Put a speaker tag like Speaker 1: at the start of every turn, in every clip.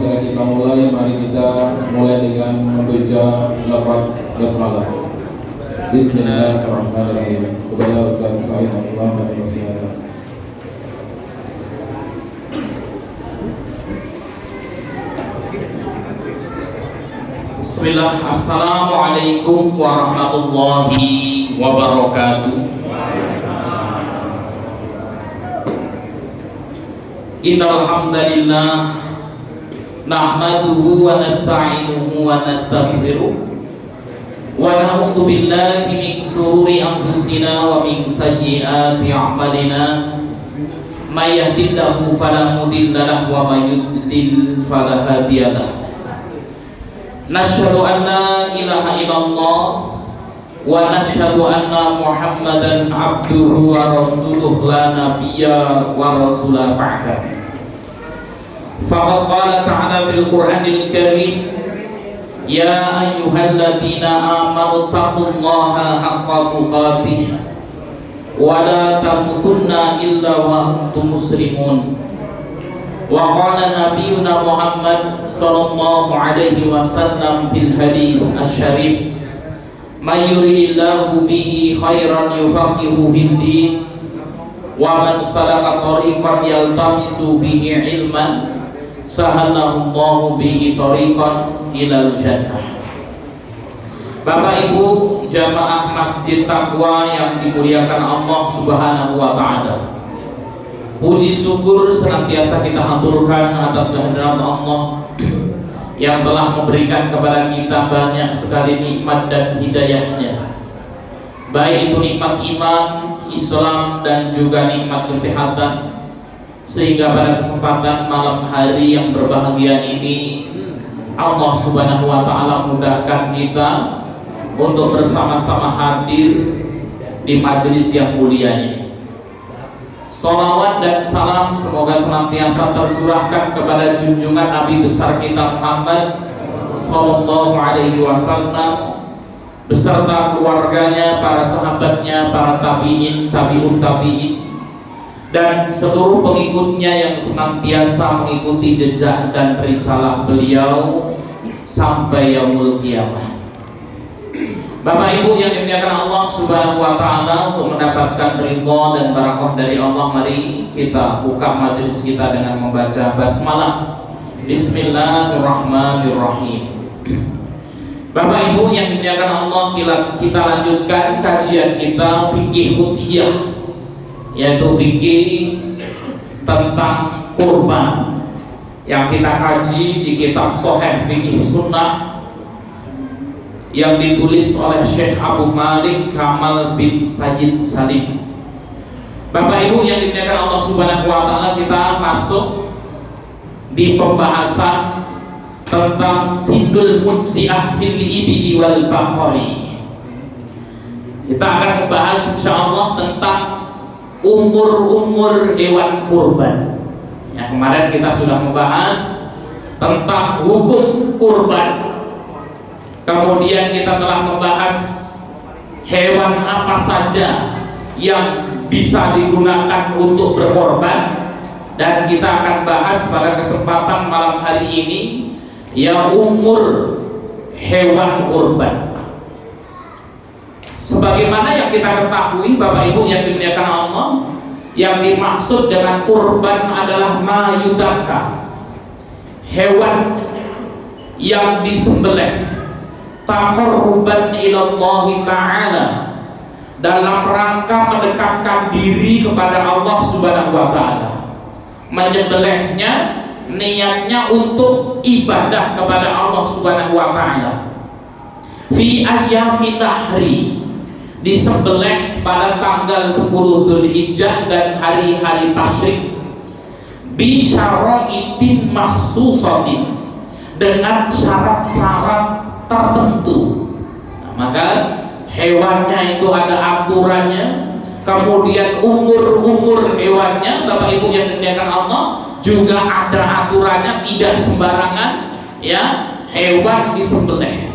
Speaker 1: segera kita mulai. Mari kita mulai dengan membaca lafaz basmalah. Bismillahirrahmanirrahim. Kepada Ustaz Said Allah dan Rasulullah.
Speaker 2: Bismillah. Assalamualaikum warahmatullahi wabarakatuh. Innal hamdalillah nahmaduhu wa nasta'inuhu wa nastaghfiruh wa na'udzu billahi min shururi anfusina wa min sayyiati a'malina. May yahdihillahu fala mudilla lahu wa may yudlil fala hadiya lahu. Nashhadu an la ilaha illallah wa nashhadu anna Muhammadan abduhu wa rasuluhu la nabiyya wa rasula ba'da. Faqad qala ta'ala fil Qur'anil Karim, ya ayyuhalladzina amanu taqullaha haqqa tuqatih wa la tamutunna illa wa antum muslimun. Wa qala nabiyyuna Muhammad sallallahu alaihi wasallam fil hadits asy-syarif, may yuridillahu bihi khairan yufaqihu fid-din wa man salaka tariqan yaltamisu bihi ilman sahalallahu bihi tariqan ilal jannah. Bapak Ibu jamaah Masjid Taqwa yang dimuliakan Allah Subhanahu wa taala, puji syukur senantiasa kita haturkan atas kehadirat Allah yang telah memberikan kepada kita banyak sekali nikmat dan hidayahnya, baik itu nikmat iman, Islam, dan juga nikmat kesehatan, sehingga pada kesempatan malam hari yang berbahagia ini Allah Subhanahu wa taala mudahkan kita untuk bersama-sama hadir di majelis yang mulia ini. Salawat dan salam semoga senantiasa tercurahkan kepada junjungan Nabi besar kita Muhammad sallallahu alaihi wasallam beserta keluarganya, para sahabatnya, para tabi'in, tabi'ut tabi'in, dan seluruh pengikutnya yang senantiasa mengikuti jejak dan risalah beliau sampai yaumul qiyamah. Bapak Ibu yang dimuliakan Allah Subhanahu wa taala, untuk mendapatkan ridha dan barakah dari Allah, mari kita buka majelis kita dengan membaca basmalah. Bismillahirrahmanirrahim. Bapak Ibu yang dimuliakan Allah, kita lanjutkan kajian kita fikih hudiyah, yaitu fikih tentang kurban yang kita kaji di kitab Shahih Fikih Sunnah yang ditulis oleh Syekh Abu Malik Kamal bin Sayyid Salim. Bapak Ibu yang dimuliakan Allah Subhanahu wa taala, kita masuk di pembahasan tentang sindul mujzi'ah fil ibli wal baqari. Kita akan membahas insyaallah tentang umur hewan kurban. Yang kemarin kita sudah membahas tentang hukum kurban. Kemudian kita telah membahas hewan apa saja yang bisa digunakan untuk berkorban, dan kita akan bahas pada kesempatan malam hari ini yang umur hewan kurban. Sebagaimana yang kita ketahui Bapak Ibu yang dimuliakan Allah, yang dimaksud dengan kurban adalah mayudaka, hewan yang disembelih taqarruban ilallahi ta'ala, dalam rangka mendekatkan diri kepada Allah Subhanahu wa taala. Menyembelihnya niatnya untuk ibadah kepada Allah Subhanahu wa taala. Fi ayyamin nahri, disembelih pada tanggal 10 Dzulhijjah dan hari-hari tasyrik, bi syara'itin makhsusatin, dengan syarat-syarat tertentu. Nah, maka hewannya itu ada aturannya, kemudian umur hewannya Bapak Ibu yang dimuliakan Allah juga ada aturannya, tidak sembarangan ya hewan disembelih.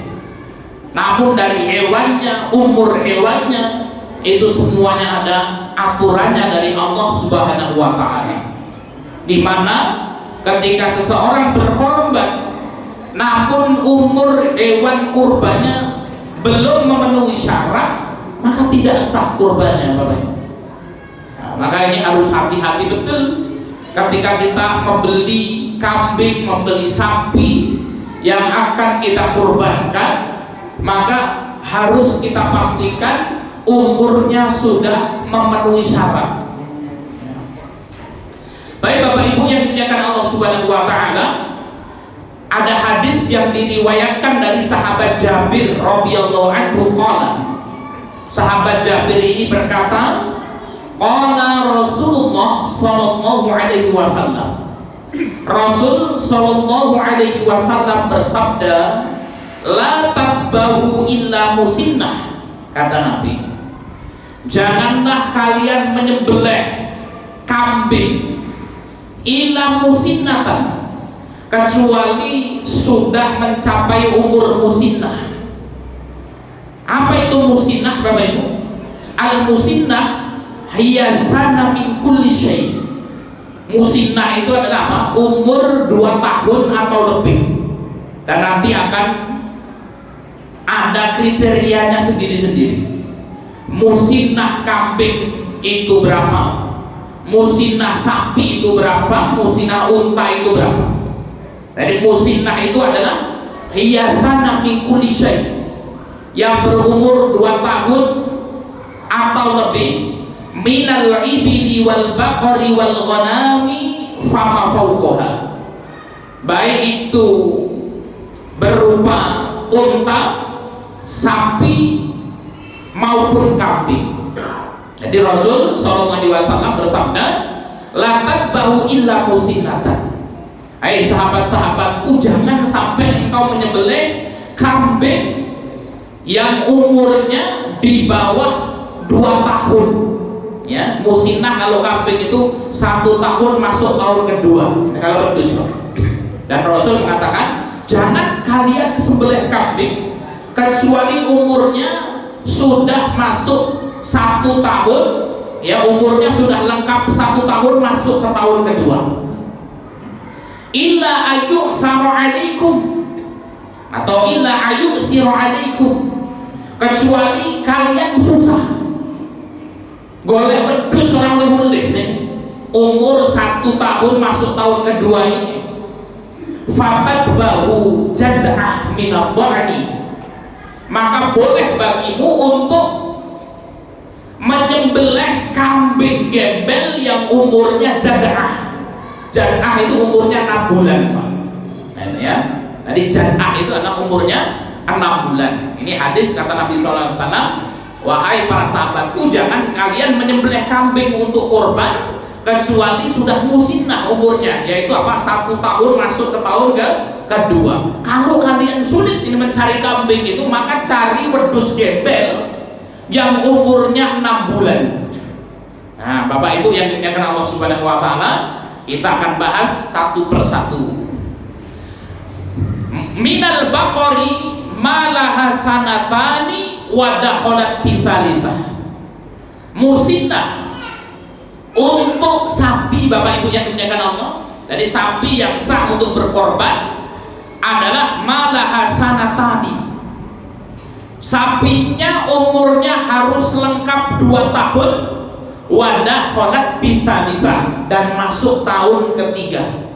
Speaker 2: Namun dari hewannya, umur hewannya itu semuanya ada aturannya dari Allah Subhanahu wa taala, di mana ketika seseorang berkorban namun umur hewan kurbannya belum memenuhi syarat, maka tidak sah kurbannya, Bapak. Nah, maka ini harus hati-hati betul ketika kita membeli kambing, membeli sapi yang akan kita kurbankan, maka harus kita pastikan umurnya sudah memenuhi syarat. Baik Bapak Ibu yang dimuliakan Allah Subhanahu wa taala, ada hadis yang diriwayatkan dari sahabat Jabir radhiyallahu anhu qala. Sahabat Jabir ini berkata, qala Rasulullah sallallahu alaihi wasallam. Rasul sallallahu alaihi wasallam bersabda, la tatbahu illa musinnah. Kata Nabi, janganlah kalian menyembelih kambing illa musinnatan, kecuali sudah mencapai umur musinnah. Apa itu musinnah, Bapak Ibu? Al musinnah hiya thana min kulli syai. Musinnah itu adalah apa? Umur 2 tahun atau lebih. Dan nanti akan ada kriterianya sendiri-sendiri. Musinnah kambing itu berapa? Musinnah sapi itu berapa? Musinnah unta itu berapa? Jadi musinnah itu adalah hiyathana min kulli syai, yang berumur 2 tahun atau lebih, minal ibili wal baqari wal ghanami fama fawqaha, baik itu berupa unta, sapi maupun kambing. Jadi Rasul SAW bersabda, la tatbahu illa musinnatan. Hai sahabat-sahabatku, jangan sampai engkau menyembelih kambing yang umurnya di bawah 2 tahun. Ya, musinnah kalau kambing itu 1 tahun masuk tahun kedua. Kalau wedhus. Dan Rasul mengatakan, jangan kalian sembelih kambing kecuali umurnya sudah masuk 1 tahun, ya umurnya sudah lengkap 1 tahun masuk ke tahun kedua. Illa ayyuk saru alaikum, atau illa ayyuk siru alaikum, kecuali kalian susah golek wedhus orang mulih sih umur 1 tahun masuk tahun kedua ini, fatat bahu jad'ah minabani, maka boleh bagimu untuk menyembelih kambing gembel yang umurnya jad'ah. Jad'ah itu umurnya 6 bulan, Pak. Nah, ya. Jadi jad'ah itu adalah umurnya 6 bulan. Ini hadis kata Nabi SAW, wahai para sahabatku, jangan kalian menyembelih kambing untuk korban kecuali sudah musinnah umurnya, yaitu apa? 1 tahun masuk ke tahun kedua. Kalau kalian sulit ini mencari kambing itu, maka cari wedhus gembel yang umurnya 6 bulan. Nah, Bapak Ibu yang dimuliakan Allah Subhanahu wa taala, kita akan bahas satu persatu. Minal baqari malaha sanatani wa dakhalat fi thalithah. Musinnah untuk sapi, Bapak Ibu yang dimuliakan Allah, jadi sapi yang sah untuk berkorban adalah malaha sanatani. Sapinya umurnya harus lengkap 2 tahun, wadah kholat bithalithah, dan masuk tahun ketiga.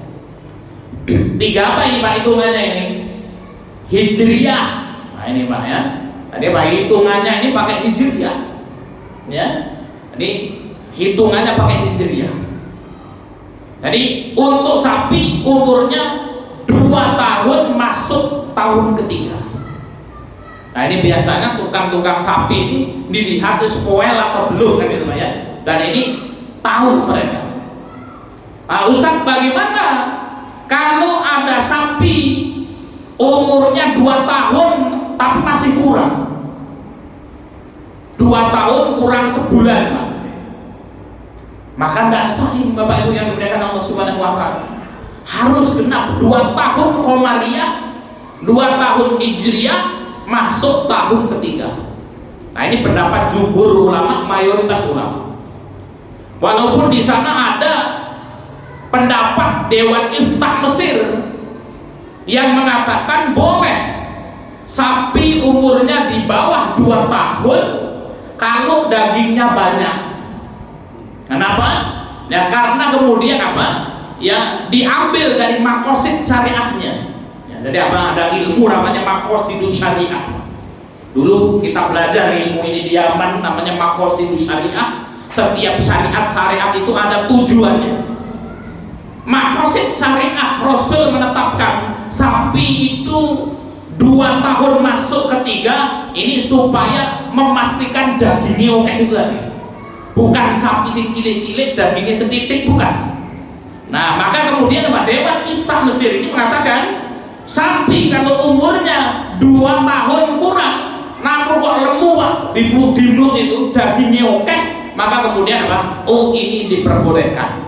Speaker 2: 3 apa ini Pak hitungannya ini? Hijriyah. Nah ini Pak ya. Tadi Pak hitungannya ini pakai hijriyah. Ya. Jadi hitungannya pakai hijriyah. Jadi untuk sapi umurnya 2 tahun masuk tahun ketiga. Nah ini biasanya tukang-tukang sapi ini dilihat spoil atau belum kan gitu Pak ya. Dan ini tahu mereka. Nah, Ustaz, bagaimana kalau ada sapi umurnya 2 tahun tapi masih kurang? 2 tahun kurang sebulan, Pak. Maka tidak sah ini Bapak Ibu yang dimuliakan Allah Subhanahu wa taala. Harus genap 2 tahun Qamariyah, 2 tahun Hijriyah, masuk tahun ketiga. Nah ini pendapat jumhur ulama, mayoritas ulama. Walaupun di sana ada pendapat Dewan Iftah Mesir yang mengatakan boleh sapi umurnya di bawah 2 tahun kalau dagingnya banyak. Kenapa? Ya karena kemudian apa? Ya diambil dari makosid syariahnya. Ya, jadi apa? Ada ilmu namanya makosidus syariah. Dulu kita belajar ilmu ini di Yaman, namanya makosidus syariah. Setiap syariat itu ada tujuannya. Makosid syariah, Rasul menetapkan sapi itu 2 tahun masuk ketiga ini supaya memastikan dagingnya oke itu tadi. Bukan sapi sing cilik-cilik dagingnya setitik, bukan. Nah maka kemudian Dewan Iftah Mesir ini mengatakan sapi kalau umurnya 2 tahun kurang namun kok lemu Pak, dibluk itu dagingnya oke, maka kemudian apa? Oh ini diperbolehkan.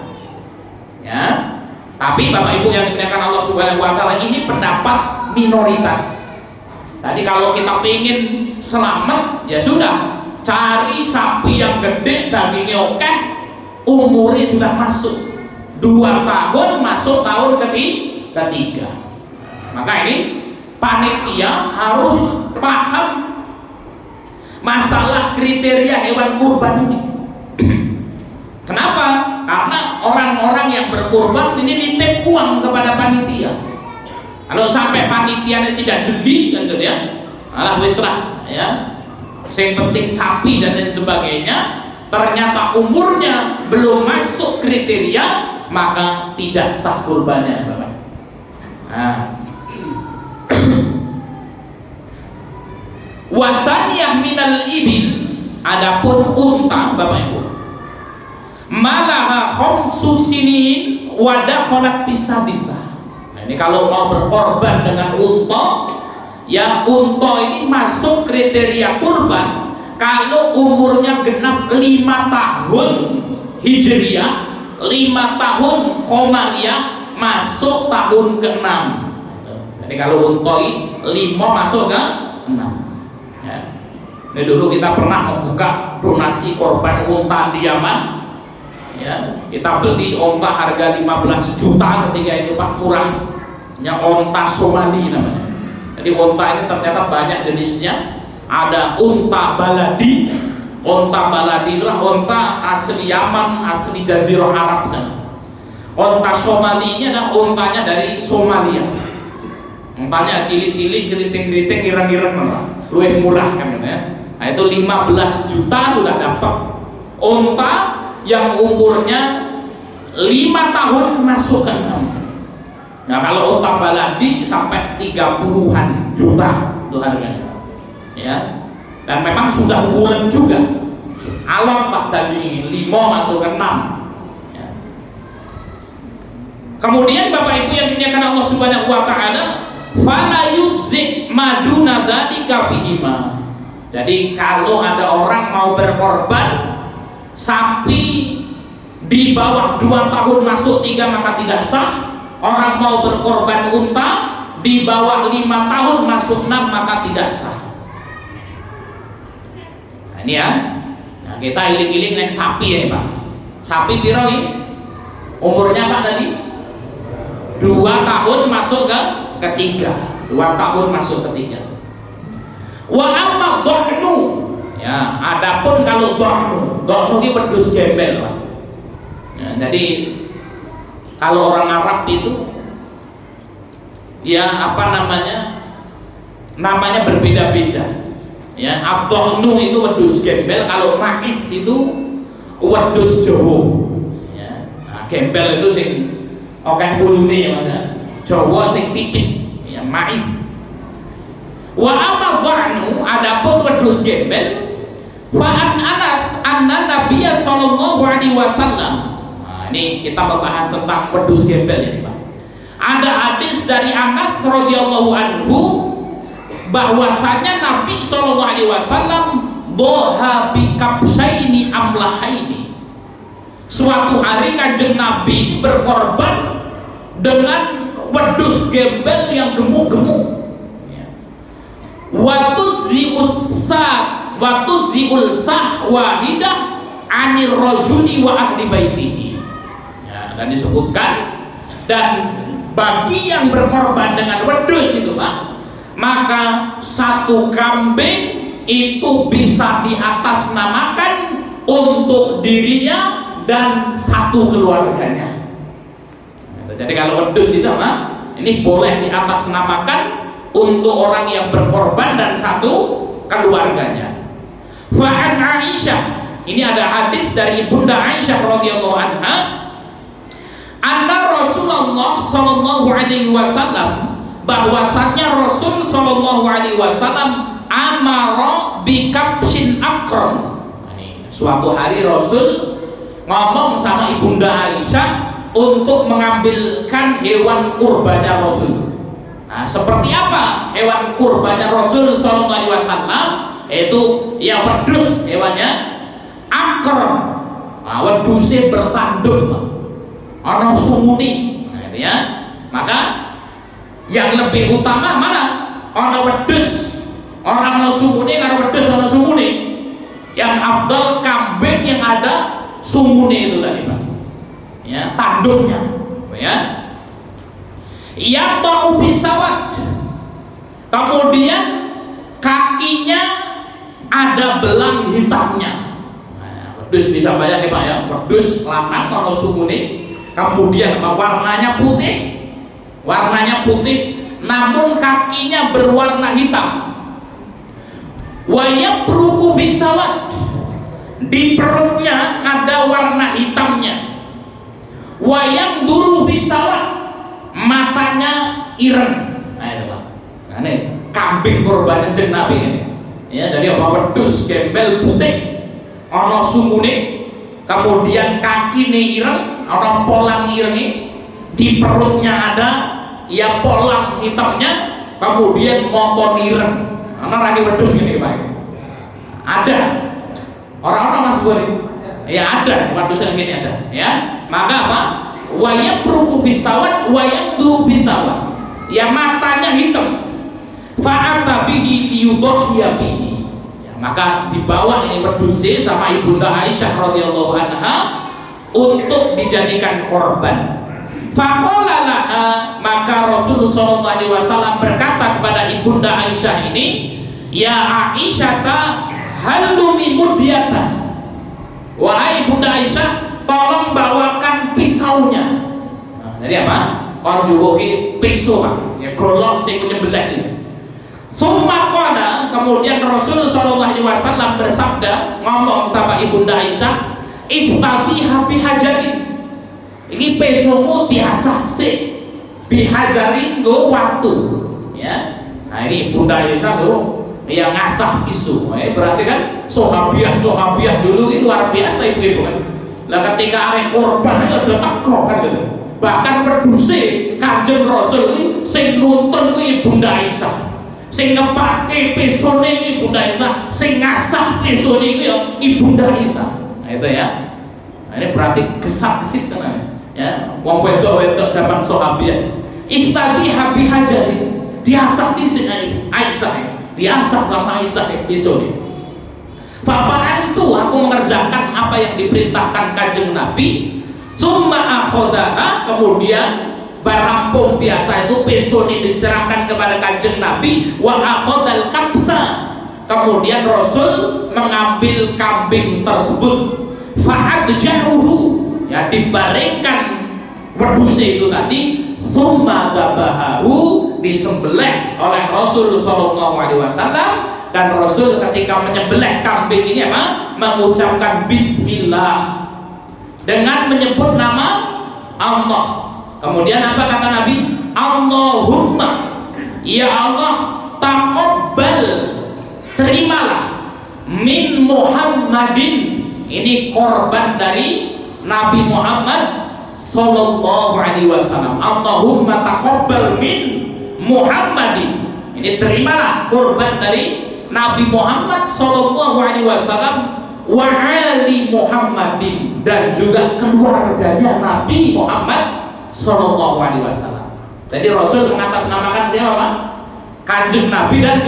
Speaker 2: Ya. Tapi Bapak Ibu yang dimuliakan Allah Subhanahu wa taala, ini pendapat minoritas. Tadi kalau kita ingin selamat ya sudah cari sapi yang gede dagingnya oke, umurnya sudah masuk 2 tahun masuk tahun ketiga. Maka ini panitia harus paham masalah kriteria hewan kurban ini. Kenapa? Karena orang-orang yang berkurban ini nitip uang kepada panitia. Kalau sampai panitia tidak jeli kan gitu ya, alah wis lah ya. Yang penting sapi dan lain sebagainya, ternyata umurnya belum masuk kriteria, maka tidak sah kurbannya, Bapak. Nah. Wathaniyah minal ibil, adapun unta Bapak Ibu, malaha khamsu sinin wadakhalat bisa. Nah, ini kalau mau berkorban dengan unta, ya unta ini masuk kriteria kurban kalau umurnya genap 5 tahun Hijriah, 5 tahun Qamariyah, masuk tahun ke-6. Jadi kalau unta ini 5 masuk ke 6. Ya. Ini dulu kita pernah membuka donasi korban unta di Yaman. Ya, kita beli unta harga 15 juta ketika itu Pak, murah. Ya, unta Somali namanya. Jadi unta ini ternyata banyak jenisnya. Ada unta baladi. Unta baladi itulah unta asli Yaman, asli Jazirah Arab sana. Unta Somali ini adalah untanya dari Somalia. Untanya cilik-cilik, geriting-geriting, ireng-ireng, luwih murah kan ya. Nah itu 15 juta sudah dapat unta yang umurnya 5 tahun masuk ke 6. Nah kalau unta baladi sampai 30-an juta itu harganya. Ya. Dan memang sudah bulan juga. Alam Pak daging 5 masuk ke 6. Ya. Kemudian Bapak Ibu yang dimuliakan Allah Subhanahu wa taala, fala yujzi maduna dzalika fihima. Jadi kalau ada orang mau berkorban sapi di bawah 2 tahun masuk 3 maka tidak sah. Orang mau berkorban unta di bawah 5 tahun masuk 6 maka tidak sah. Nah, ini ya. Nah, kita iling-iling naik sapi ya Pak. Sapi piro ini? Umurnya Pak tadi? 2 tahun masuk ke ketiga. 2 tahun masuk ketiga. Wa amma dha'nu, ya, adapun kalau dha'nu ini pedus gembel Pak. Ya, jadi kalau orang Arab itu ya apa namanya berbeda-beda. Ya, ad-dha'nu itu wedhus gembel, kalau mais itu wedhus Jawa. Ya, nah, gembel itu sing akeh bulune ya Mas. Jawa sing tipis, ya mais. Wa amma dha'nu, adapun wedhus gembel, fa Anas anna Nabiy sallallahu alaihi wasallam. Nah, ini kita membahas tentang wedhus gembel ini, Pak. Ada hadis dari Anas radhiyallahu anhu bahwasanya Nabi sallallahu alaihi wasallam doha bi kabsyaini amlahaini. Suatu hari Kanjeng Nabi berkorban dengan wedhus gembel yang gemuk-gemuk. Watudzi'ul sah wahidah anir rajuli wa ahli baitihi. Ya, dan disebutkan, dan bagi yang berkorban dengan wedhus itu Pak, maka satu kambing itu bisa diatasnamakan untuk dirinya dan satu keluarganya. Jadi kalau wedhus itu Pak, ini boleh diatasnamakan untuk orang yang berkorban dan satu keluarganya. Fa'an Aisyah, ini ada hadis dari Bunda Aisyah radhiyallahu anha, anna Rasulullah sallallahu alaihi wasallam, bahwasanya Rasul sallallahu alaihi wasallam amara bi kabshin akram. Suatu hari Rasul ngomong sama Ibunda Aisyah untuk mengambilkan hewan kurbannya Rasul. Nah, seperti apa hewan kurbannya Rasul sallallahu alaihi wasallam? Itu ya wedhus hewannya, akram. Nah, wedhusnya bertanduk, ana sumuni. Nah, itu ya. Maka yang lebih utama mana? Ana wedhus, ana sumuni karo wedhus ana sumuni. Yang afdal kambing yang ada sumuni itu tadi Pak. Ya, tanduknya. Ya. Yang bau pisawat. Kemudian kakinya ada belang hitamnya. Nah, wedhus bisa bayang ya Pak ya, wedhus lanang kalau sumune, kemudian warnanya putih, namun kakinya berwarna hitam. Wayap ruku fisawat, di perutnya ada warna hitamnya. Wayang dulu fisawat, matanya ireng. Nah itu Pak. Nah ini kambing kurban kanjeng Nabi ini. Ya, dari apa wedhus gembel putih, ana sumune, kemudian kaki ireng, ana polang ireng, di perutnya ada ya polang hitamnya, kemudian motor ireng. Ana lagi wedhus ini Pak. Ada. Orang-orang Mas Buri. Ya ada, wedhus yang ini ada, ya. Maka apa? Wayang ruku pisawat, wayang dulu pisawat. Ya matanya hitam. Fa'ata bihi liyudhiya bihi. Ya, maka dibawa ini wedhus sama Ibunda Aisyah radhiyallahu anha untuk dijadikan korban. Faqala laha, maka Rasulullah sallallahu alaihi wasallam berkata kepada Ibunda Aisyah ini, ya Aisyah, halumi mudyatan. Wahai Bunda Aisyah, tolong bawakan pisaunya. Nah, jadi apa? Kon juwoki pisau Pak. Ya golok sing nyembelih ini. Summa qala, kemudian Rasul sallallahu alaihi wasallam bersabda, ngomong sama Ibunda Aisyah, istabiha bihajarin. Ini pesomu diasah sih, bihajarin go waktu, ya. Nah ini Ibunda Aisyah tuh yang ngasah pisau. Berarti kan sahabiah dulu itu luar biasa itu kan. Lah ketika arek korban itu udah teko kan gitu. Bahkan wedhuse Kanjeng Rasul kuwi sing nuntun kuwi Ibunda Aisyah. Sing ngepake pisone iki Ibunda Aisyah, sing ngasah pisone iki Ibunda Aisyah. Nah itu ya. Nah, ini berarti gesap-gesip tenan ya. Wong wedok-wedok zaman sahabiah. Istabiha bihajari. Diasah di sini Aisyah. Diasah sama Aisyah pisone. Fa'an itu aku mengerjakan apa yang diperintahkan Kanjeng Nabi. Summa akhodaha, kemudian barampung biasa itu pisau ini diserahkan kepada Kanjeng Nabi. Wa akhodal kapsa, kemudian Rasul mengambil kambing tersebut. Fa'ad jahuhu, ya dibaringkan wedhus itu tadi. Summa dabahahu, disembelih oleh Rasul sallallahu alaihi wasallam. Dan Rasul ketika menyembelih kambing ini apa? Mengucapkan bismillah dengan menyebut nama Allah. Kemudian apa kata Nabi? Allahumma, ya Allah, taqabbal, terimalah, min Muhammadin, ini korban dari Nabi Muhammad sallallahu alaihi wasallam. Allahumma taqabbal min Muhammadin, ini terimalah korban dari Nabi Muhammad sallallahu alaihi wasallam wa ali Muhammadin, dan juga keluarganya Nabi Muhammad sallallahu alaihi wasallam. Jadi Rasul mengatasnamakan siapa Pak? Kanjeng Nabi dan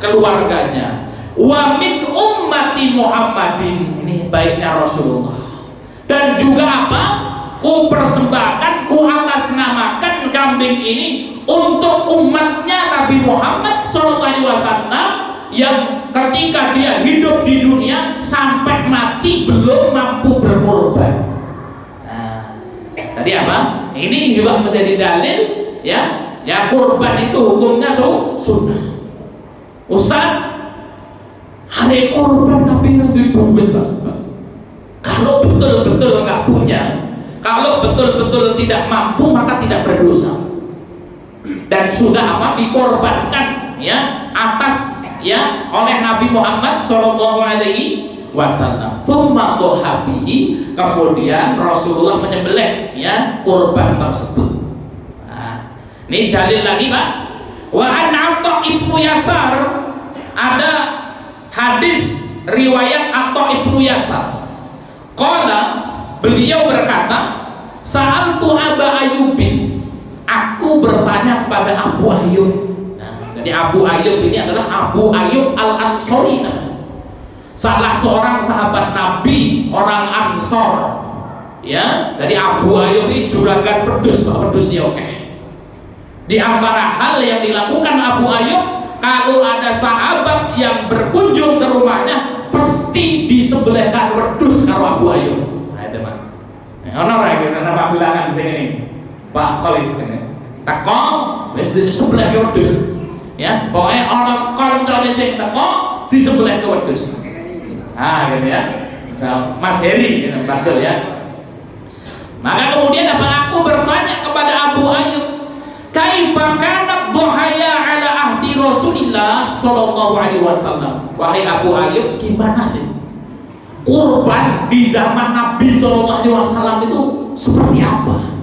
Speaker 2: keluarganya. Wa min ummati Muhammadin, ini baiknya Rasulullah. Dan juga apa? ku persembahkan, ku atas namakan kambing ini untuk umatnya Nabi Muhammad SAW yang ketika dia hidup di dunia sampai mati belum mampu berkorban. Nah, tadi apa? Ini juga menjadi dalil ya, kurban itu hukumnya sunnah. Ustaz, hari korban tapi lebih duit Pak. Kalau betul-betul nggak punya, kalau betul-betul tidak mampu, maka tidak berdosa dan sudah dikorbankan ya atas ya oleh Nabi Muhammad Shallallahu Alaihi Wasallam. Kemudian Rasulullah menyembelih ya kurban tersebut. Nah, ini dalil lagi Pak. Wa an Atha ibnu Yasar, ada hadis riwayat Atha ibnu Yasar. Qala, beliau berkata, sa'altu Aba Ayyubin, aku bertanya kepada Abu Ayyub. Nah, jadi Abu Ayyub ini adalah Abu Ayyub Al-Ansori, salah seorang sahabat Nabi, orang Ansor. Ya, jadi Abu Ayyub ini juragan pedusnya oke. Di antara hal yang dilakukan Abu Ayyub, kalau ada sahabat yang berkunjung ke rumahnya, pasti disembelihkan wedhus karo Abu Ayyub. Nah, itu mah. Ono ora iki nama bilangan sing ini. Pak Khalis ini. Teko wis disembelih wedhus. Ya, pokoknya ono kancane sing teko disembelih wedhus. Ah, gitu ya. Mas Heri gitu, betul ya. Maka kemudian aku bertanya kepada Abu Ayyub, kaifa kana dhuhaya ala ahdi Rasulillah sallallahu alaihi wasallam. Wahai Abu Ayyub, gimana sih kurban di zaman Nabi sallallahu alaihi wasallam itu seperti apa?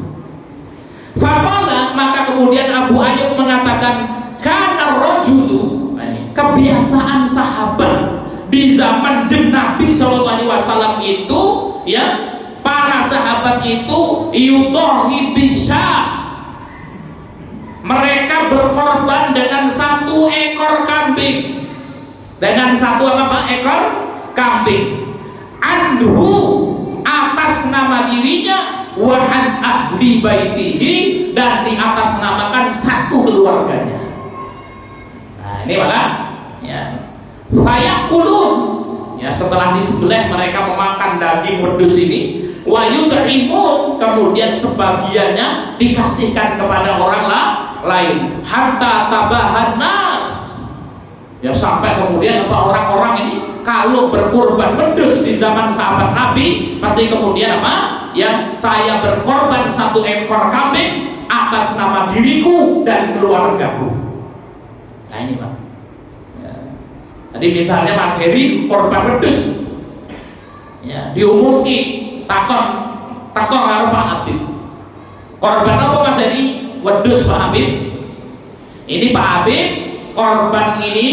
Speaker 2: Faqala, maka kemudian Abu Ayyub mengatakan, kana rajulu, kebiasaan sahabat di zaman Nabi sallallahu alaihi wasallam itu ya, para sahabat itu yudahi bisyah, mereka berkorban dengan satu ekor kambing, dengan satu ekor kambing, anhu, atas nama dirinya, wa an ahli baitihi, dan di atas namakan satu keluarganya. Nah, ini mana ya, fayakulun ya, setelah disembelih mereka memakan daging wedhus ini, wa yud'imun, kemudian sebagiannya dikasihkan kepada orang lain, hatta tabahan nas ya, sampai kemudian orang-orang ini kalau berkorban wedhus di zaman sahabat Nabi pasti kemudian ya, saya berkorban satu ekor kambing atas nama diriku dan keluargaku. Nah ini Pak ya. Jadi misalnya Mas Heri korban wedhus ya, diumumi takon karo Pak Habib, korban apa Mas Heri? Wedhus Pak Habib. Ini Pak Habib, korban ini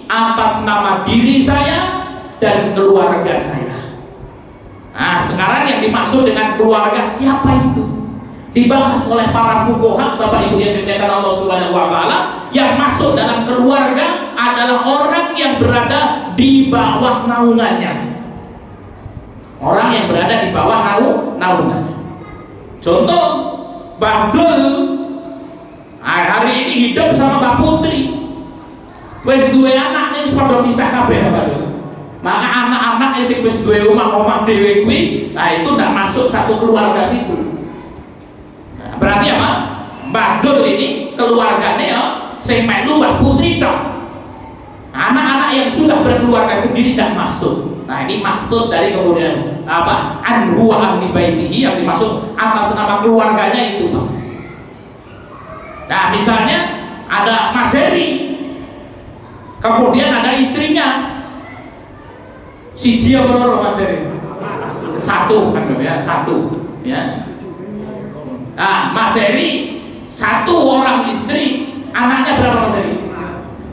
Speaker 2: atas nama diri saya dan keluarga saya. Nah, sekarang yang dimaksud dengan keluarga siapa itu? Dibahas oleh para fuqaha, Bapak Ibu yang dimuliakan Allah Subhanahu wa taala. Yang masuk dalam keluarga adalah orang yang berada di bawah naungannya. Orang yang berada di bawah naungannya. Contoh, Mbah Dul hari ini hidup sama Mbak Putri, wis duwe anak ning padha pisah kabeh Mbak Dul. Maka anak-anak sing wis duwe omah-omah dhewe kuwi, nah itu ndak masuk satu keluarga situ. Nah, berarti apa? Mbak Dul ini keluarganya ya sing melu Mbak Putri tok. Anak-anak yang sudah berkeluarga sendiri tidak masuk. Nah ini maksud dari kemudian apa? Anhu wa ahli baitihi, yang dimaksud atas nama keluarganya itu Pak. Nah misalnya ada Mas Heri, kemudian ada istrinya, siji apa loro Mas Heri? Satu kan ya, satu ya. Nah Mas Heri satu orang istri, anaknya berapa Mas Heri?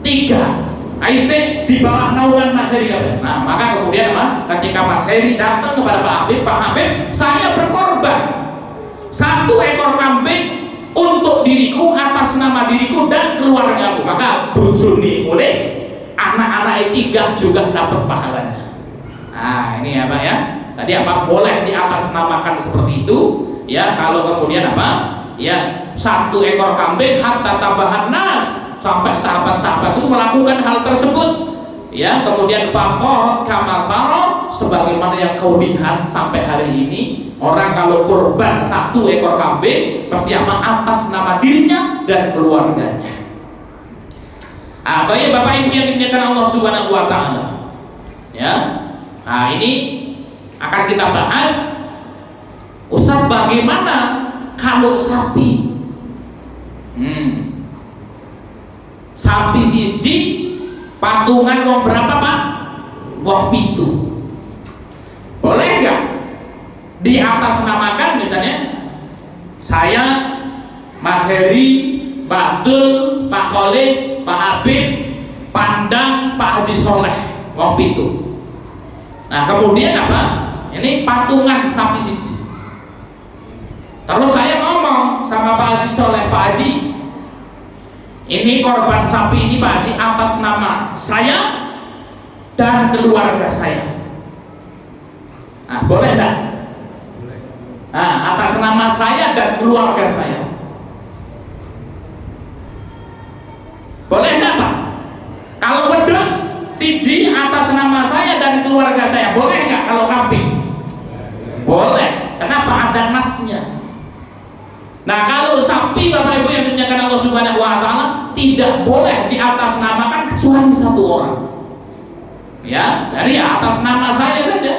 Speaker 2: 3. Aisyah di bawah naungan Mas Heri. Nah maka kemudian ketika Mas Heri datang kepada Pak Habib, saya berkorban satu ekor kambing untuk diriku atas nama diriku dan keluargaku, maka bojone boleh, anak-anak 3 juga dapat pahalanya. Nah ini ya Pak ya, tadi apa boleh di atas namakan seperti itu ya kalau kemudian apa? Ya, 1 ekor kambing hatta tabahan nas, sampai sahabat-sahabat itu melakukan hal tersebut. Ya, kemudian fasor kamataro, sebagaimana yang kau lihat sampai hari ini, orang kalau kurban 1 ekor kambing pasti apa? Atas nama dirinya dan keluarganya. Atau ya Bapak Ibu yang dimuliakan Allah Subhanahu wa taala. Ya. Nah, ini akan kita bahas. Ustaz, bagaimana kalau sapi? Sapi siji patungan wong berapa, Pak? Wong 7. Boleh nggak di atas namakan misalnya saya, Mas Heri, Pak Abdul, Pak Kholis, Pak Habib, Pandang, Pak Haji Soleh, wong 7. Nah, kemudian apa? Ini patungan sapi siji. Terus saya ngomong sama Pak Haji Soleh, Pak Haji, ini korban sapi ini Pak Haji atas nama saya dan keluarga saya. Nah, boleh enggak? Nah, atas nama saya dan keluarga saya. Boleh enggak, Pak? Kalau wedhus siji atas nama saya dan keluarga saya, boleh enggak kalau kambing? Boleh. Kenapa? Ada nasnya. Nah, kalau sapi Bapak Ibu yang dimuliakan Allah Subhanahu wa taala tidak boleh di atas namakan kecuali 1 orang. Ya, dari atas nama saya saja.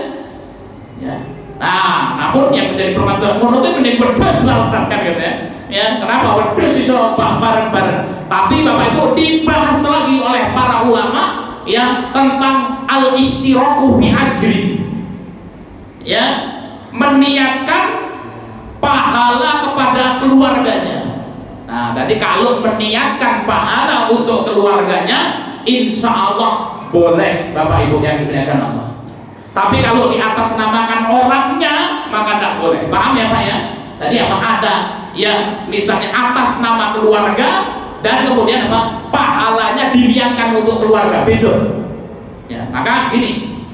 Speaker 2: Ya. Nah, namun yang menjadi permasalahan mono itu menjadi wedhus kan gitu ya. Ya, kenapa wedhus iso bareng-bareng? Tapi Bapak Ibu dibahas lagi oleh para ulama ya tentang al-istiraku fi ajri. Ya, meniatkan pahala kepada keluarganya. Nah, jadi kalau meniatkan pahala untuk keluarganya, insya Allah boleh Bapak Ibu yang dimuliakan Allah. Tapi kalau di atas namakan orangnya, maka tidak boleh. Paham ya Pak ya? Tadi apa? Ada ya misalnya atas nama keluarga dan kemudian apa? Pahalanya diniatkan untuk keluarga, beda. Ya, maka gini.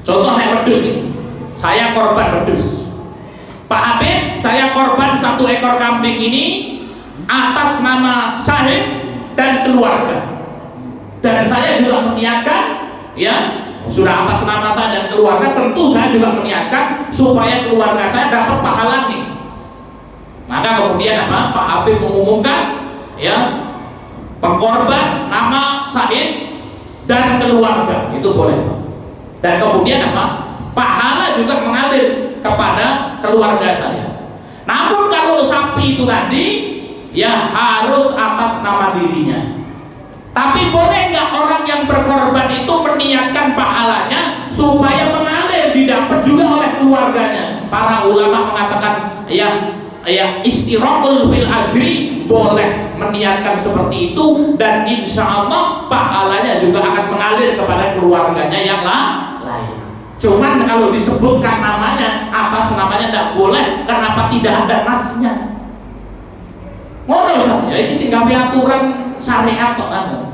Speaker 2: Contoh yang wedhus ini. Saya korban wedhus. Pak Habib, saya korban 1 ekor kambing ini atas nama Syahid dan keluarga. Dan saya juga meniatkan, ya sudah atas nama saya dan keluarga, tentu saya juga meniatkan supaya keluarga saya dapat pahala nih. Maka kemudian apa? Pak Habib mengumumkan, ya pengkorban nama Syahid dan keluarga itu boleh. Dan kemudian apa? Pahala juga mengalir kepada keluarga saya. Namun kalau sapi itu tadi ya harus atas nama dirinya. Tapi boleh nggak orang yang berkorban itu meniatkan pahalanya supaya mengalir didapat juga oleh keluarganya? Para ulama mengatakan ya istirakul fil ajri, boleh meniatkan seperti itu dan insya Allah pahalanya juga akan mengalir kepada keluarganya yang lain. Cuman kalau disebutkan namanya, atas namanya tidak boleh. Kenapa? Tidak ada nasnya. Ngono saja. Ini sih gawe aturan syariat kok kan.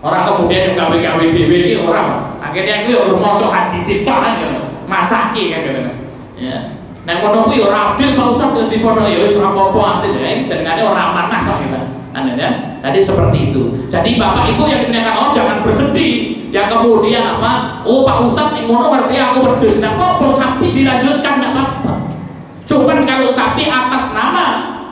Speaker 2: Orang kemudian gawe dhewe iki ora. Akhirnya kuwi ora maca hadis kan ya. Macaki kan gitu. Ya. Nek ngono kuwi ora adil Pak Ustaz dadi padha ya wis ora apa-apa adil ya. Jenengane ora amanah kok gitu. Ya. Tadi seperti itu. Jadi Bapak Ibu yang dimuliakan Allah jangan bersedih. Ya kemudian apa? Oh Pak Ustadz yang ngono ngerti aku wedhus. Nah apa sapi dilanjutkan enggak apa-apa. Cuman kalau sapi atas nama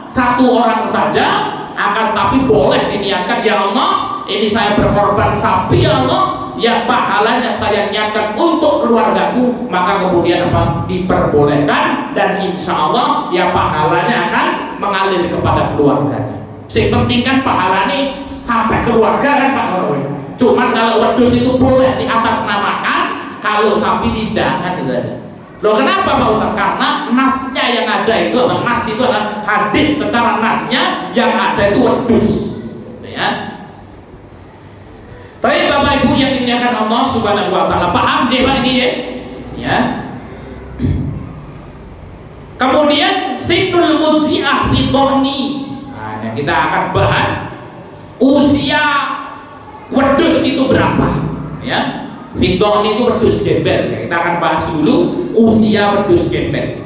Speaker 2: 1 orang saja akan tapi boleh diniatkan ya Allah, ini saya berkorban sapi ya Allah, ya pahalanya saya niatkan untuk keluargaku, maka kemudian apa? Diperbolehkan dan insya Allah ya pahalanya akan mengalir kepada keluarganya. Yang penting kan pahalanya sampai keluarga kan Pak Roy. Cuman kalau wedhus itu boleh di atas namakan, kalau sapi tidak kan gitu aja. Loh kenapa Pak Ustaz? Karena nasnya yang ada itu, nas itu adalah hadis secara nasnya yang ada itu wedhus. Ya. Tapi Bapak Ibu yang dimuliakan Allah Subhanahu wa taala, paham deh Pak ini ya? Ya. Kemudian sinul muzi'ah fi dhoni. Nah, kita akan bahas usia wedhus itu berapa ya. Fidon itu wedhus gembel ya. Kita akan bahas dulu usia wedhus gembel.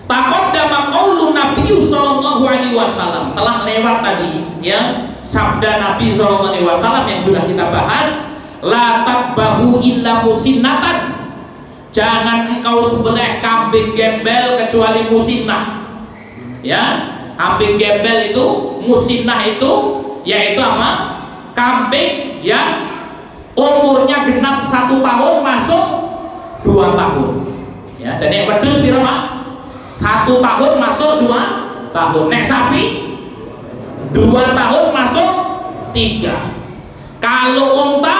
Speaker 2: Taqaddama qaulun Nabi sallallahu alaihi wasallam, telah lewat tadi ya sabda Nabi sallallahu alaihi wasallam yang sudah kita bahas, la tadbahu illa musinnatan, jangan engkau sembelih kambing gembel kecuali musinnah. Ya, kambing gembel itu, musinnah itu yaitu apa? Kambing yang umurnya genap 1 tahun masuk 2 tahun. Ya, jadi wedhus piro, Pak? 1 tahun masuk 2 tahun. Nek sapi 2 tahun masuk 3. Kalau unta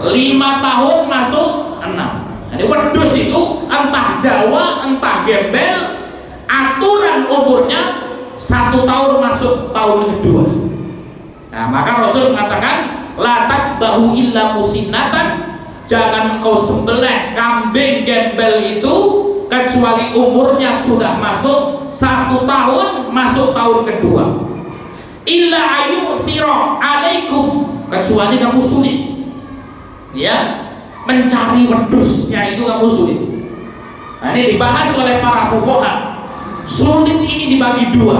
Speaker 2: 5 tahun masuk 6. Jadi wedhus itu entah Jawa entah gembel, aturan umurnya 1 tahun masuk tahun kedua. Nah, maka Rasul mengatakan la tadbahu illa musinnatan, jangan engkau sembelih kambing gembel itu kecuali umurnya sudah masuk 1 tahun masuk tahun kedua. Illa ayyusira alaikum, kecuali kamu sulit ya mencari wedhusnya, itu kamu sulit. Nah, ini dibahas oleh para fuqaha. Sulit ini dibagi 2.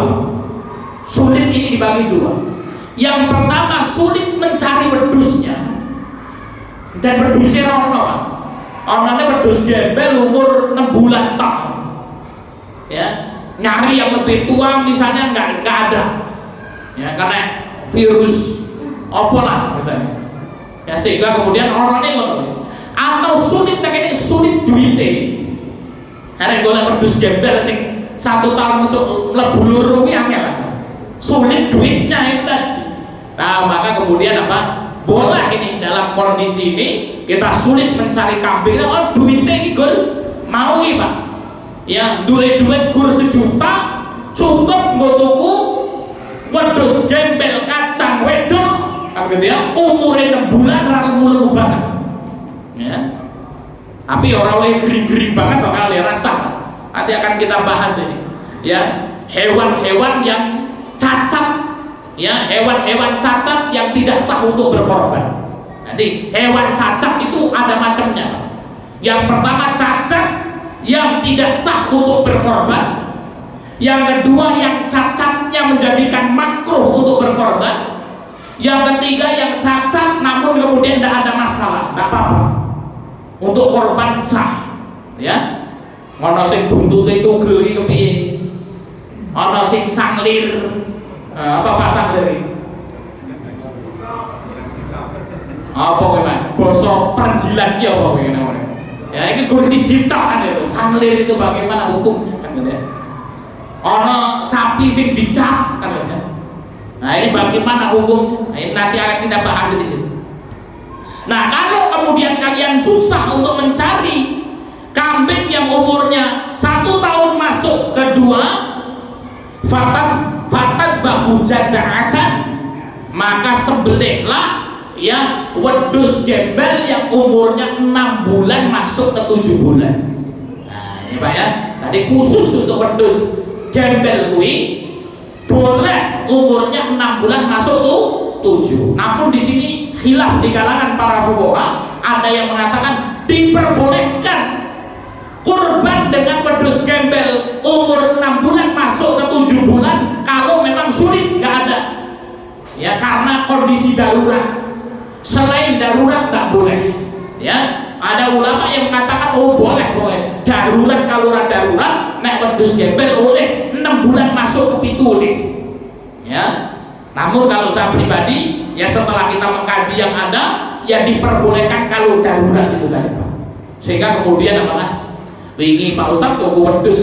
Speaker 2: Sulit ini dibagi 2. Yang pertama, sulit mencari wedhusnya, dan wedhusnya orangnya wedhus gembel umur 6 bulan tak ya, nyari yang lebih tua misalnya nggak ada ya, karena virus apalah misalnya ya, sehingga kemudian orangnya ngono. Atau sulit ini sulit duitnya, karena golek wedhus gembel sing 1 tahun masuk lebulur yang sulit duitnya itu tadi. Nah, maka kemudian apa? Boleh ini dalam kondisi ini kita sulit mencari kambing. Oh, duitnya ini gur mau ini, Pak. Ya, duit gur 1 juta cukup nggo tuku wedhus gembel kacang wedok, gitu ya, umurnya 6 bulan ra lemu banget. Ya. Tapi orang oleh gering-gering banget bakal oleh rasa. Nanti akan kita bahas ini. Ya, hewan-hewan yang cacat, ya, hewan-hewan cacat yang tidak sah untuk berkorban. Jadi hewan cacat itu ada macamnya. Yang pertama, cacat yang tidak sah untuk berkorban. Yang kedua, yang cacatnya menjadikan makruh untuk berkorban. Yang ketiga, yang cacat namun kemudian tidak ada masalah, tidak apa-apa untuk korban sah. Ya, ono sing buntute tugel iki kepiye, ono sing sanglir. Apa bahasa dari apa memang bosok perjilan ya apa namanya ya, ini kursi cipta kan itu sanglir itu bagaimana hukumnya kan gitu ya. Ono sapi sing dicap kan gitu ya. Nah, ini bagaimana hukum, nah, ini nanti akan kita bahas di sini. Nah, kalau kemudian kalian susah untuk mencari kambing yang umurnya 1 tahun masuk kedua, fatat bahu jada'atan, maka sembelihlah ya wedhus gembel yang umurnya 6 bulan masuk ke 7 bulan. Nah, ini Pak ya, tadi khusus untuk wedhus gembel kuwi boleh umurnya 6 bulan masuk tuh 7. Namun di sini khilaf di kalangan para fuqaha, ada yang mengatakan diperbolehkan kurban dengan wedhus gembel umur 6 bulan masuk ke 7 bulan kalau memang sulit, nggak ada ya, karena kondisi darurat. Selain darurat nggak boleh ya. Ada ulama yang mengatakan oh boleh darurat. Kalau darurat nek wedhus gembel oleh 6 bulan masuk ke 7 ya. Namun kalau saya pribadi ya, setelah kita mengkaji yang ada ya diperbolehkan kalau darurat itu tadi Pak. Sehingga kemudian apa, wingi Pak Ustaz tuku wedhus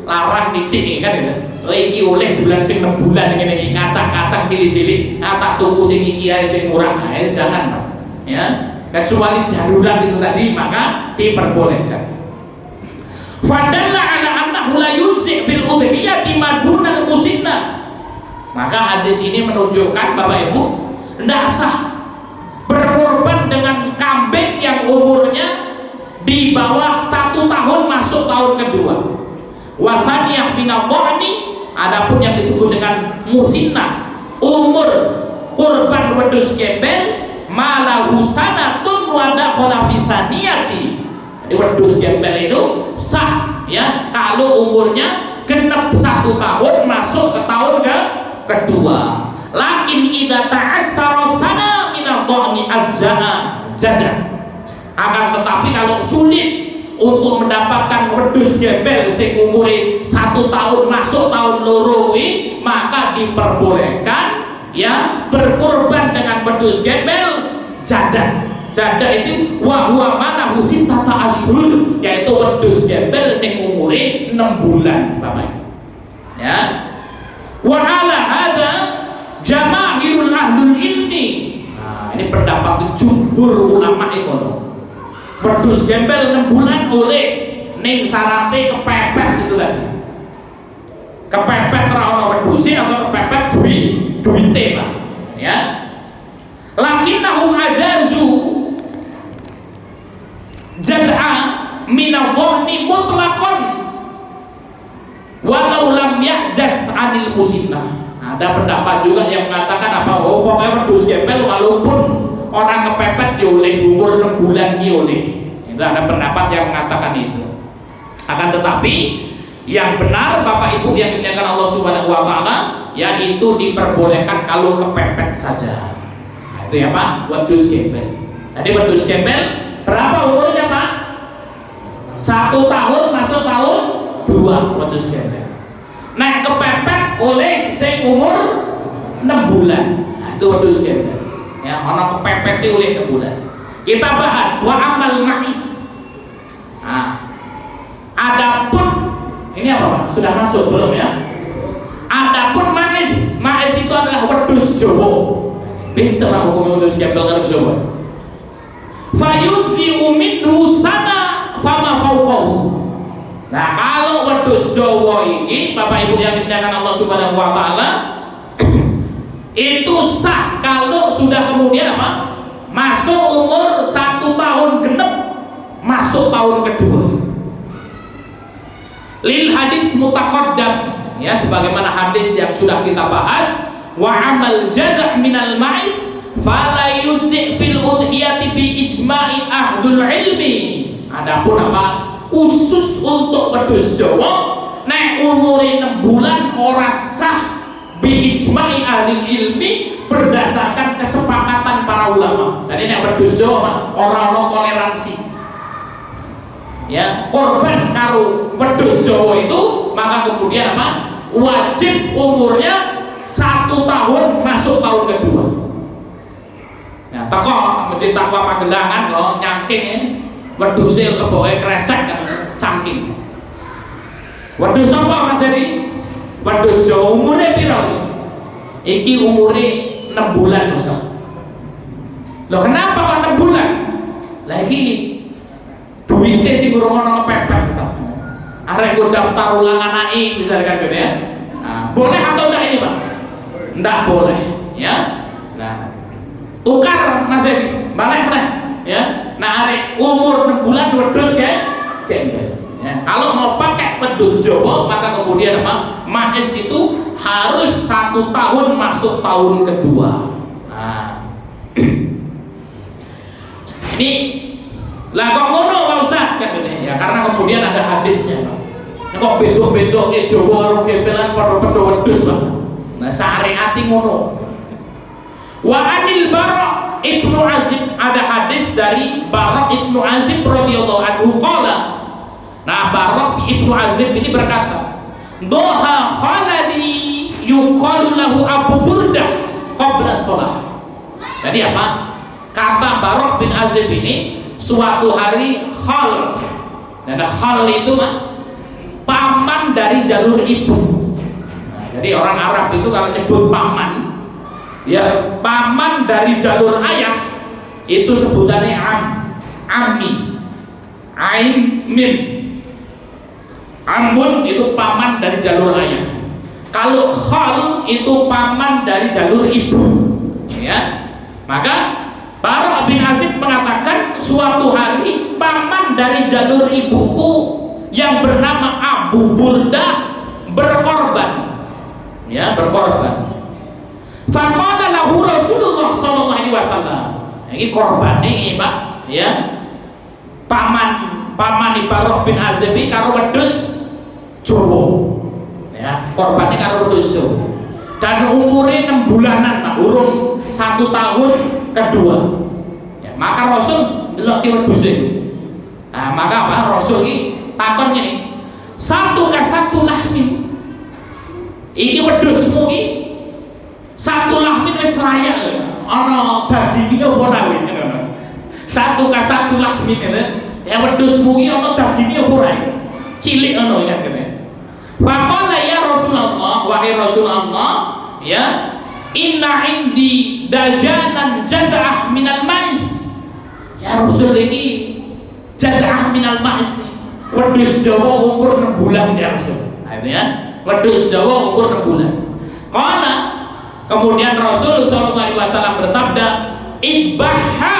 Speaker 2: larang titik kan gitu. Oh iki oleh bulan sing 6 bulan ngene iki, kacang-kacang cilik-cilik, tak tuku sing iki ae sing murah. Nah, jangan Pak. Ya, kecuali darurat itu tadi maka diperbolehkan. Fadalla ala annahu la yunsi fil udhiyati madunal musinna. Maka hadis ini menunjukkan Bapak Ibu tidak sah berkorban dengan kambing yang umurnya di bawah 1 tahun masuk tahun kedua. Wa thaniyah binadhani, adapun yang disebut dengan musinnah, umur kurban wedhus gembel malahu sanatun wa dakhala fi thaniyati. Jadi wedhus gembel itu sah ya kalau umurnya genap 1 tahun masuk ke tahun kedua. Lakin idza ta'assara thana min ad-dhani ajza'a jada. Akan tetapi kalau sulit untuk mendapatkan wedhus gembel sing umure 1 tahun masuk tahun loro kuwi, maka diperbolehkan ya berkorban dengan wedhus gembel jada. Jada itu wa huwa mana husitata ashhur, yaitu wedhus gembel sing umure 6 bulan, Bapak. Ya. Wa ala hada jamaahirul ahlul ilmi. Nah, ini pendapat jumhur ulama ekonomi. Wedhus gembel 6 bulan oleh ning sarate kepepet gitu tadi. Kepepet ora ono wedhuse atau kepepet duwite, Pak. Ya. Lakinnahum ajazu jad'a min adh-dhani mutlaqan walau lam yahdas 'anil musinnah. Ada pendapat juga yang mengatakan apa? Oh, pokoknya wedhus gembel walaupun orang kepepet oleh umur 6 bulan oleh. Itu ada pendapat yang mengatakan itu. Akan tetapi yang benar Bapak Ibu yang dimuliakan Allah Subhanahu wa taala, yaitu diperbolehkan kalau kepepet saja. Nah, itu ya Pak, wedhus gembel. Jadi wedhus gembel berapa umurnya Pak? 1 tahun masuk tahun 2 wedhus gembel. Nah, kepepet oleh sing umur 6 bulan. Nah, itu wedhus gembel. Ya, ono kepepet oleh 6 bulan. Kita bahas wa amal ma'is. Nah, adapun ini apa Pak? Sudah masuk belum ya? Adapun ma'is. Ma'is itu adalah wedhus Jawa. Pinter lah hukum wedhus gembel karo Jawa. Fayudzi minhu sana fama fawqahu. Nah, kalau wedhus Jawa ini Bapak Ibu yang dimuliakan Allah Subhanahu wa taala itu sah kalau sudah kemudian apa? Masuk umur 1 tahun genep, masuk tahun kedua. Lil hadis mutaqaddam, ya sebagaimana hadis yang sudah kita bahas, wa amal jada' minal ma'is fala yujzi fil udhiyati bi ijma'i ahlul ilmi. Adapun apa? Khusus untuk wedhus Jawa nek umure 6 bulan ora sah bi ijma'i ahli ilmi berdasarkan kesepakatan para ulama. Jadi nek wedhus Jawa ora ono toleransi. Ya, korban karo wedhus Jawa itu maka kemudian apa? Wajib umurnya 1 tahun masuk tahun kedua. Ya, teko masjid Takwa Pagelangan kok nyangking ya. Wedhuse keboke kresek kan cangking. Wedhus apa Mas Heri? Wedhus Jawa umure piro? Iki umure 6 bulan Ustaz. Loh kenapa kok 6 bulan? Lagi duitnya sih burung ono kepepet Ustaz. Arek go daftar ulang anake misalkan gitu ya. Nah, boleh atau enggak ini Pak? Enggak boleh, ya. Nah, tukar Mas Heri, balik ya. Nah, arek umur 6 bulan wedhus gembel. Ya, kalau mau pakai wedhus Jawa maka kemudian apa? Ma'is itu harus 1 tahun masuk tahun kedua. Nah, ini lah kok ngono Pak Ustaz kan ini ya karena kemudian ada hadisnya Pak. Nah, kok bedok-bedok ke Jawa karo gembelan padha-padha wedhus Pak. Nah, syariat ngono. Wa anil Bara' Ibnu Azib, ada hadis dari Bara' Ibnu Azib radhiyallahu anhu qala. Nah, Bara' Ibnu Azib ini berkata, "Doha khaladi yuqalu lahu Abu Burdah qabla shalah." Jadi apa? Kata Bara' bin Azib ini suatu hari khal. Dan khal itu mah paman dari jalur ibu. Nah, jadi orang Arab itu kalau nyebut paman, ya paman dari jalur ayah itu sebutannya ammi, ain min. Amun itu paman dari jalur ayah. Kalau khal itu paman dari jalur ibu, ya. Maka Bara' bin Azib mengatakan suatu hari paman dari jalur ibuku yang bernama Abu Burdah berkorban, ya berkorban. Faqala lahu Rasulullah sallallahu alaihi wasallam. Ini korban nih Pak, ya. Paman pamani Barok bin Azib karo wedhus Jawa. Ya, korbannya karo wedhus Jawa. Dan umurnya 6 bulanan, Pak, urung 1 tahun kedua. Ya, maka Rasul delok ki wedhus e. Nah, maka apa? Rasul iki takon ngene. Satu ka satu lahmin. Iki wedhusmu iki satu lahmin wis raya. Ana dagingnya apa ora wis ngono. Satu ka satu lahmin ngene. Ya wedhusmu iki ana dagingnya apa ora? Cilik ngono ya kene. Faqala ya Rasulullah, wahai Rasulullah, ya, inna indi dajanan jad'ah minal mais. Ya Rasul ini jad'ah minal mais. Wedhus Jawa umur 6 bulan ya Rasul. Artinya wedhus Jawa umur 6 bulan. Qala, kemudian Rasul sallallahu alaihi wasallam bersabda, "Idbahha."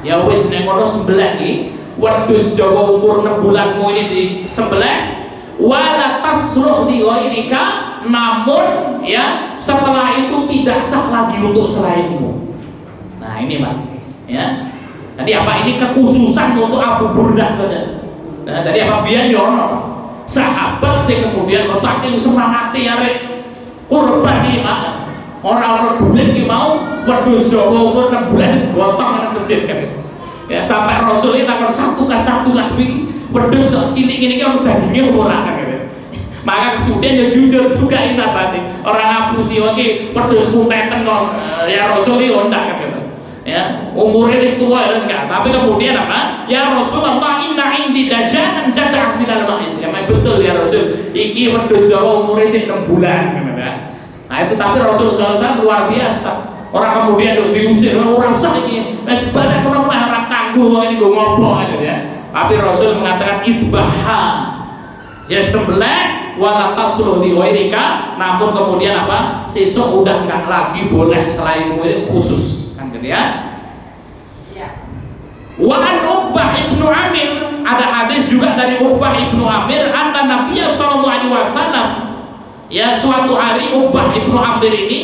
Speaker 2: Ya wis nek ngono sebelah iki, wedhus Jawa umur 6 bulan mu ini di sebelah wala tasruh di ghairika, namun ya setelah itu tidak sah lagi untuk selainmu. Nah ini Pak ya, tadi apa ini kekhususan untuk Abu Burdah saja. Nah tadi apa biyen yo ono sahabat sing kemudian kok saking semangate arek kurban iki Pak, ora duit iki mau wedhus Jawa umur 6 bulan gotong nang masjid kan. Ya sampai Rasul itu takon satu ka satu lah wedhus cilik ini kan dagingnya ora kan gitu. Maka kemudian ya jujur juga ini sahabat orang ngapusi oke wedhusmu teten kok ya Rasul iki ndak kan gitu. Ya umurnya wis tua ya enggak, tapi kemudian apa? Ya Rasulullah inna indi dajanan jad'ah minal mais. Ya betul ya Rasul. Iki wedhus Jawa umurnya sing 6 bulan gitu ya. Nah itu tapi Rasul SAW luar biasa. Orang kemudian diusir orang usah ini. Wis balik menawa ora tangguh ini go ngopo gitu ya. Tapi Rasul mengatakan idbaha, ya sembelih wala tasruh di ghairika, namun kemudian apa? Sesuk udah enggak lagi boleh selainmu ini khusus kan gitu ya. Wa an Uqbah ibnu Amir, ada hadis juga dari Uqbah ibnu Amir, anna Nabiya sallallahu alaihi wasallam, ya suatu hari Uqbah ibnu Amir ini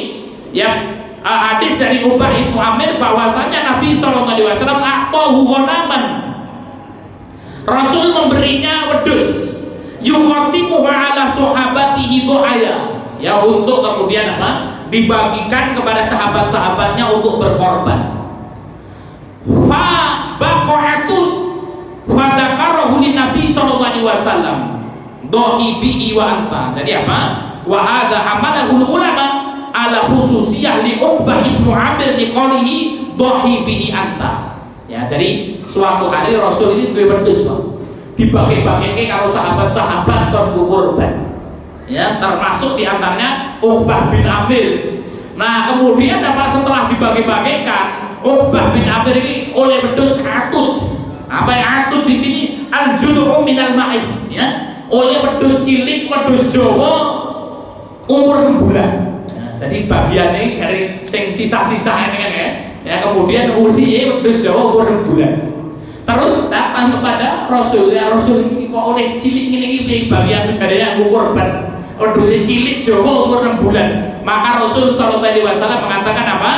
Speaker 2: ya hadis dari Uqbah ibnu Amir bahwasanya Nabi sallallahu alaihi wasallam aqtahu ghanaman. Rasul memberinya wedhus yuqasimu ala sahabatihi du'aya, ya untuk kemudian apa? Dibagikan kepada sahabat-sahabatnya untuk berkorban. Fa baqa'atun fadakarahu li Nabi sallallahu alaihi wasallam dhahibi wa anta. Jadi apa? Wa hadha hamalahu ulama ala khususiyah li Uqbah ibnu Amir li qalihi dhahibi anta. Ya, jadi suatu hari Rasul ini duwe wedhus, Pak. Dibagi-bagikan kalau sahabat-sahabat kon kurban. Ya, termasuk diantaranya Uqbah bin Amir. Nah, kemudian apa setelah dibagi-bagikan, Uqbah bin Amir ini oleh wedhus atut. Apa yang atut di sini? Al-jud'u minal ma'is, ya. Oleh wedhus cilik, wedhus Jawa umur 6 bulan. Nah, jadi bagiannya dari sing sisa-sisa ini kan ya. Ya kemudian uliye wedhus Jawa umur 6 bulan. Terus datang kepada Rasul, ya Rasul ini kok oleh cilik ini bagian negaranya kurban. Wedhus cilik Jawa umur 6 bulan. Maka Rasul sallallahu alaihi wasallam mengatakan apa?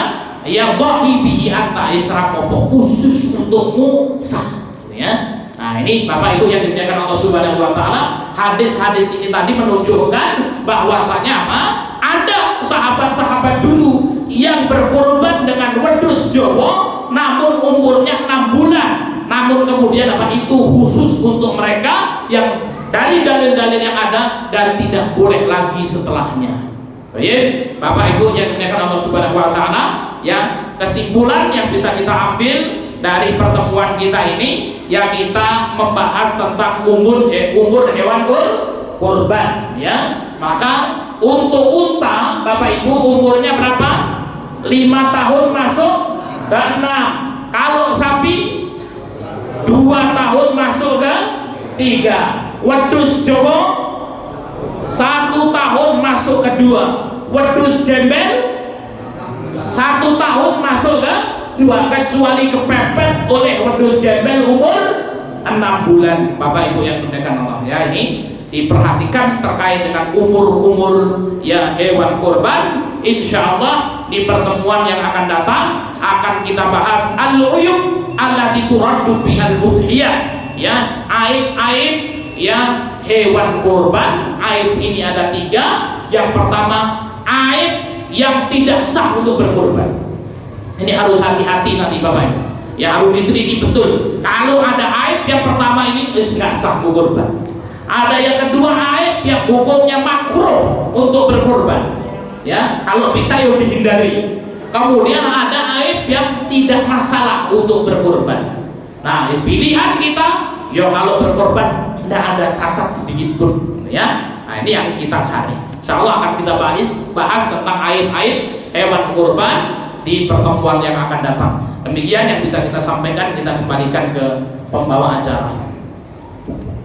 Speaker 2: Ya dhahibi anta isra popo khusus untukmu sah. Ya. Nah ini Bapak Ibu yang dimuliakan Allah Subhanahu wa taala, hadis-hadis ini tadi menunjukkan bahwasanya apa? Ada sahabat-sahabat dulu yang berkorban dengan wedhus Jawa namun umurnya 6 bulan. Namun kemudian apa? Itu khusus untuk mereka yang dari dalil-dalil yang ada dan tidak boleh lagi setelahnya. Baik, Bapak Ibu yang dimuliakan Allah Subhanahu wa taala, yang kesimpulan yang bisa kita ambil dari pertemuan kita ini, ya kita membahas tentang umur hewan kurban, ya. Maka untuk unta Bapak Ibu umurnya berapa? 5 tahun masuk ke 6. Kalau sapi 2 tahun masuk ke 3. Wedhus Jawa 1 tahun masuk ke 2. Wedhus gembel 1 tahun masuk ke 2, kecuali kepepet oleh wedhus gembel umur 6 bulan. Bapak Ibu yang dimuliakan Allah, ya ini diperhatikan terkait dengan umur-umur ya hewan kurban. Insya Allah di pertemuan yang akan datang akan kita bahas al-uyub allati turaddu bihal udhiyah, ya aib-aib ya hewan kurban. Aib ini ada 3. Yang pertama, aib yang tidak sah untuk berkurban. Ini harus hati-hati nanti Bapak Ibu. Ya harus diteliti betul. Kalau ada aib yang pertama ini nggak sah berkurban. Ada yang kedua, aib yang hukumnya makruh untuk berkurban. Ya, kalau bisa ya dihindari. Kemudian ada aib yang tidak masalah untuk berkurban. Nah, pilihan kita, ya kalau berkorban tidak ada cacat sedikit pun, ya. Nah, ini yang kita cari. Insya Allah akan kita bahas tentang aib-aib hewan kurban di pertemuan yang akan datang. Demikian yang bisa kita sampaikan, kita kembalikan ke pembawa acara.